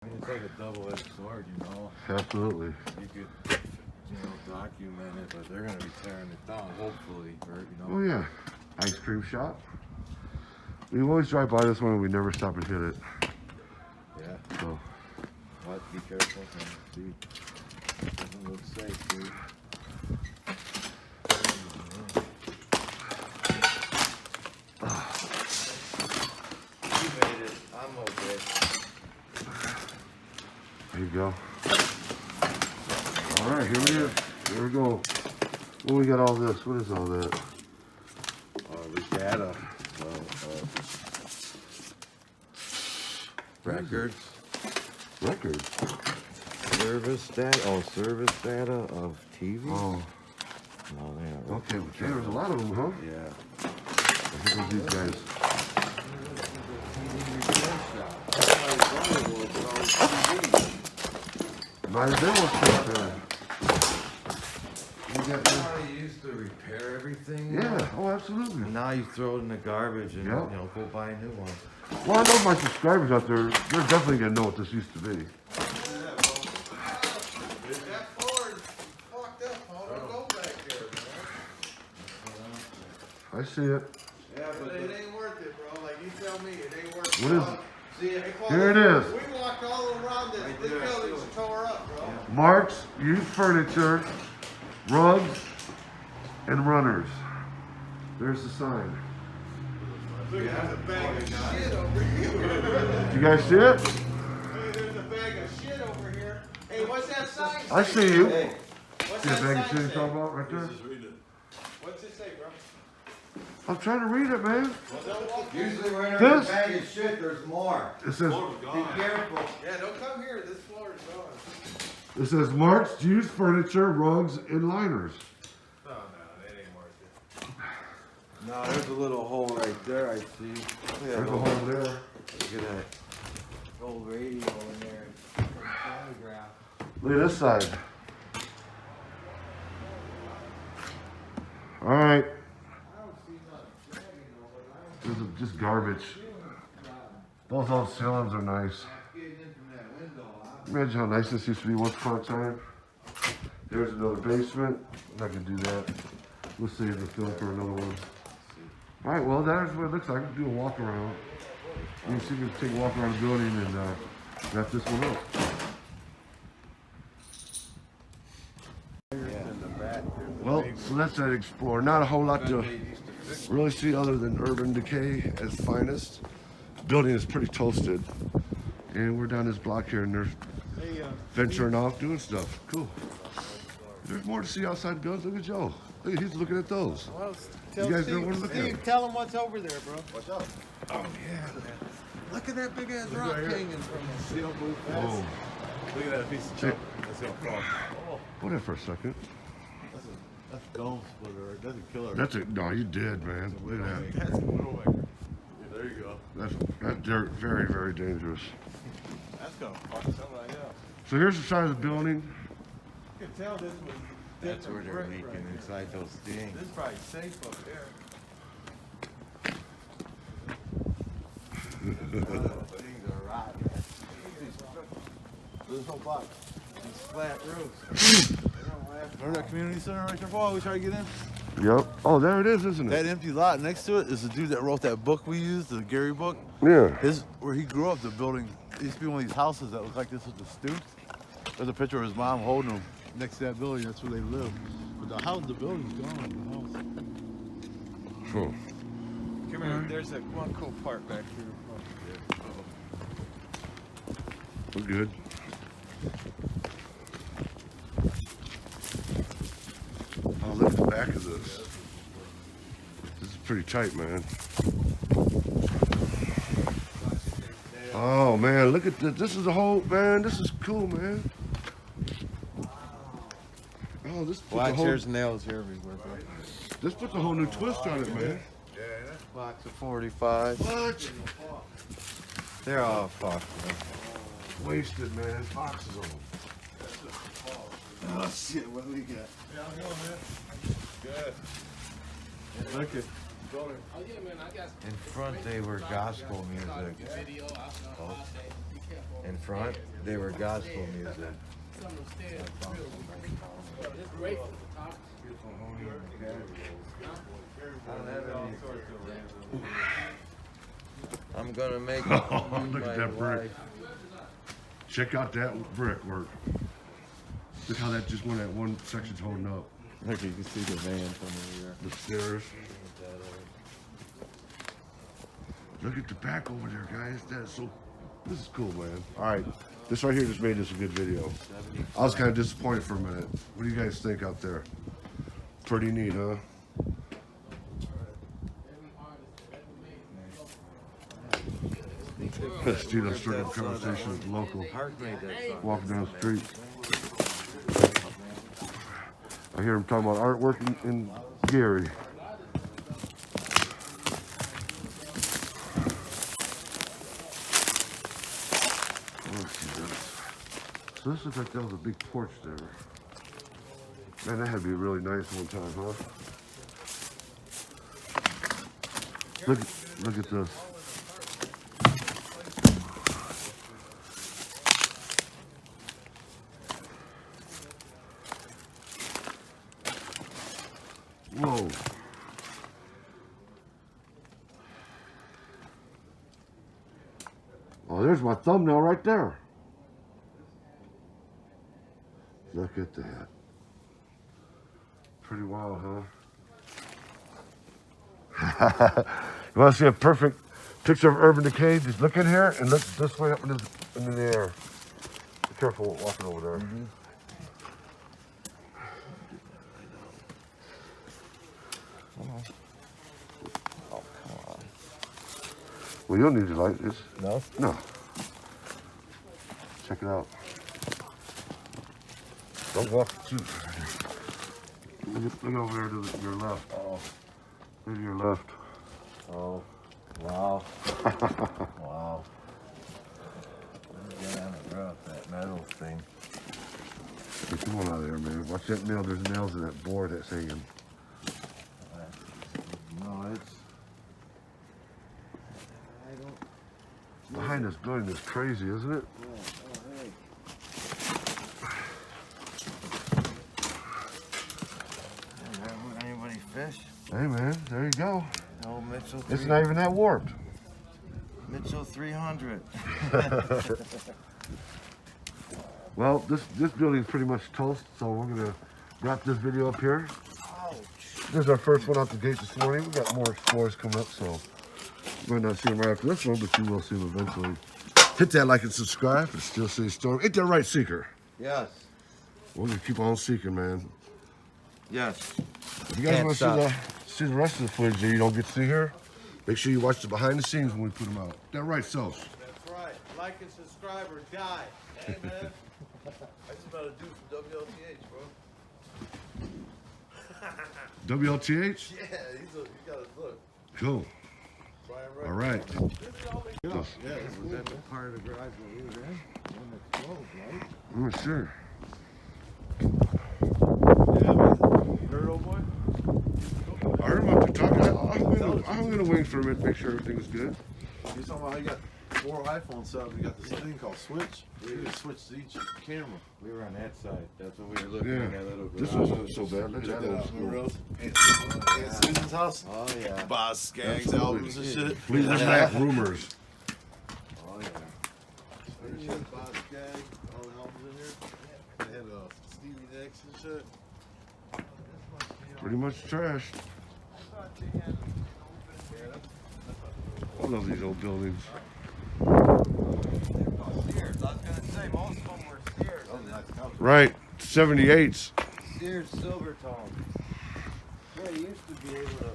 I mean, it's like a double-edged sword, you know. Absolutely. You could, document it, but they're gonna be tearing it down, hopefully, or Oh yeah, ice cream shop. We always drive by this one and we never stop and hit it. Yeah. So. But be careful, see. Doesn't look safe, dude. You made it. I'm okay. There you go. All right, here we go. Well, we got all this. What is all that? The data. Records. Records. Service data. Oh, service data of TV. Oh. No, they aren't. Okay, there's a lot of them, huh? Yeah. Here goes these guys. Might have been what's there. You got how you used to repair everything. Yeah. Oh, absolutely. And now you throw it in the garbage and Yep. go buy a new one. Well, I know my subscribers out there. They're definitely gonna know what this used to be. I see it. Yeah, but it ain't worth it, bro. Like you tell me, it ain't worth it. What is it? See, Here it is. We walked all around this. This building's tore up, bro. Mark's used furniture, rugs, and runners. There's the sign. Look, there's a bag of shit over here. You guys see it? Hey, there's a bag of shit over here. Hey, what's that sign say? I see you. Hey, what's See the that bag of sign shit you're say? talking about right there? What's it say, bro? I'm trying to read it, man. Usually when there's This? a bag of shit, there's more. It says Be careful. Yeah, don't come here. This floor is gone. it says Mark's used furniture, rugs, and liners. No, that ain't worth it. No, there's a little hole right there, I see. There's a hole there. Look at that old radio in there. Photograph. Look at this side. All right. This is just garbage. Those old ceilings are nice. Imagine how nice this used to be once upon a time. There's another basement. I'm not gonna do that. We'll save the film for another one. All right, well, that's what it looks like. We'll do a walk around. You can see we can take a walk around the building and wrap this one up. Well, so that's that Explorer. Not a whole lot to really see other than urban decay at its finest. Building is pretty toasted. And we're down this block here and they're venturing off doing stuff. Cool. There's more to see outside the building. Look at Joe. Look, he's looking at those. Well, You guys know what to look at. Steve, tell him what's over there, bro. What's up? Oh, yeah. Look at that big ass rock hanging from us. You don't move fast. Whoa. Look at that piece of Check. junk. That's gonna fall. Hold that for a second. That's a dome splitter. It doesn't kill her. That's a, no, you did, man. Look at that. That's a widowmaker. Yeah, there you go. That's very, very dangerous. That's gonna fuck somebody up. So here's the side of the building. You can tell this was That's where they're different brick leaking right inside those here. things. This is probably safe up there. Things are rotten. This whole box. These flat roofs. Remember that community center right there, Paul? We tried to get in? Yep. Oh, there it is, isn't That it? empty lot next to it is the dude that wrote that book we used, the Gary book. Yeah. Where he grew up, the building, it used to be one of these houses that looked like this with the stoop. There's a picture of his mom holding him next to that building. That's where they live. But the house, the building's gone. The house. Cool. Come here. There's that one cool part back here. We're good. Oh, look at the back of this. This is pretty tight, man. Oh, man, look at this. This is a whole, man, this is cool, man. Oh, this puts, Watch, there's nails here everywhere, bro. this puts a whole new twist on it, man. Box of 45. What? They're all fucked, man. Wasted, man. Boxes of them. Oh, shit, what do we got? Yeah, I'm going, man. Good. Look at, Oh, yeah, man, I got in front they were gospel music. video. Oh. in front, they were gospel music. I don't have any. I'm gonna make Look at that brick. wife. Check out that brickwork. Look how that just that one section's holding up. Look, you can see the van from here. The stairs. Look at the back over there, guys. That's so. This is cool, man. All right, this right here just made this a good video. I was kind of disappointed for a minute. What do you guys think out there? Pretty neat, huh? Steven struck up a conversation with the local. Walking down the street. I hear him talking about artwork in Gary. So this looks like that was a big porch there. Man, that had to be really nice one time, huh? Look at this. Whoa. Oh, there's my thumbnail right there. Look at that. Pretty wild, huh? You want to see a perfect picture of urban decay? Just look in here and look this way up into the air. Be careful walking over there. Mm-hmm. Oh, come on. Well, you don't need to light this. No? No. Check it out. Don't walk too. Look over there to your left. Oh. Look to your left. Oh. Wow. Wow. Get on the roof, that metal thing. Hey, come on out of there, man. Watch that nail. There's nails in that board that's hanging. No, it's. Behind this building is crazy, isn't it? Yeah. Oh, hey. Anybody fish? Hey, man. There you go. No, Mitchell. It's not even that warped. Mitchell 300. Well, this building's pretty much toast, so we're gonna wrap this video up here. Ouch. This is our first one out the gate this morning. We got more explorers coming up, so you might not see them right after this one, but you will see them eventually. Hit that like and subscribe for Steel City Storm. Ain't that right, Seeker? Yes. We're gonna keep on seeking, man. Yes. If you guys want to see the rest of the footage that you don't get to see here, make sure you watch the behind the scenes when we put them out. That right, Self? That's right. Like and subscribe or die. Hey, man. That's about a dude from WLTH, bro. WLTH? Yeah, you got his look. Cool. All right. Yeah, was that the part of the garage that we were in? When it closed, right? I'm not sure. Yeah, man. You heard, old boy? I heard what they're talking. I'm gonna wait for a minute, make sure everything's good. He's talking about how you got 4 iPhones set up. You got this thing called Switch. You can switch to each camera. We were on that side. That's what we were looking Yeah. at. That little This garage. wasn't so bad. Look at that old school. Aunt Susan's house. Oh, yeah. Boss Skaggs albums and shit. Fleetwood Mac rumors. Oh, yeah. Boss Skaggs, all the albums in here. They had Stevie Nicks and shit. Pretty much trash. I love these old buildings. Sears. I was going to say, most of them were Sears. Right, 78s. Sears Silver Tone. Yeah, you used to be able to.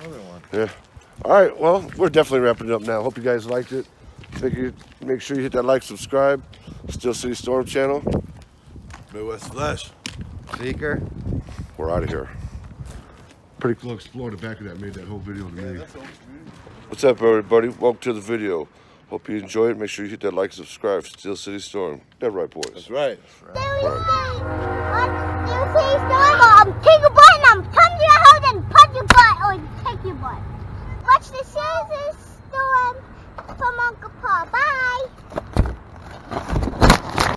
Another one. Yeah. All right. Well, we're definitely wrapping it up now. Hope you guys liked it. Make sure you hit that like, subscribe. Steel City Storm channel. Midwest Flash. Seeker. We're out of here. Pretty cool explorer the back of that made that whole video to me. What's up, everybody? Welcome to the video. Hope you enjoyed it. Make sure you hit that like, subscribe. Steel City Storm. That right, boys? That's right. I'm take your butt and I'm come to your house and punch your butt or take your butt. Watch watch the scissors storm.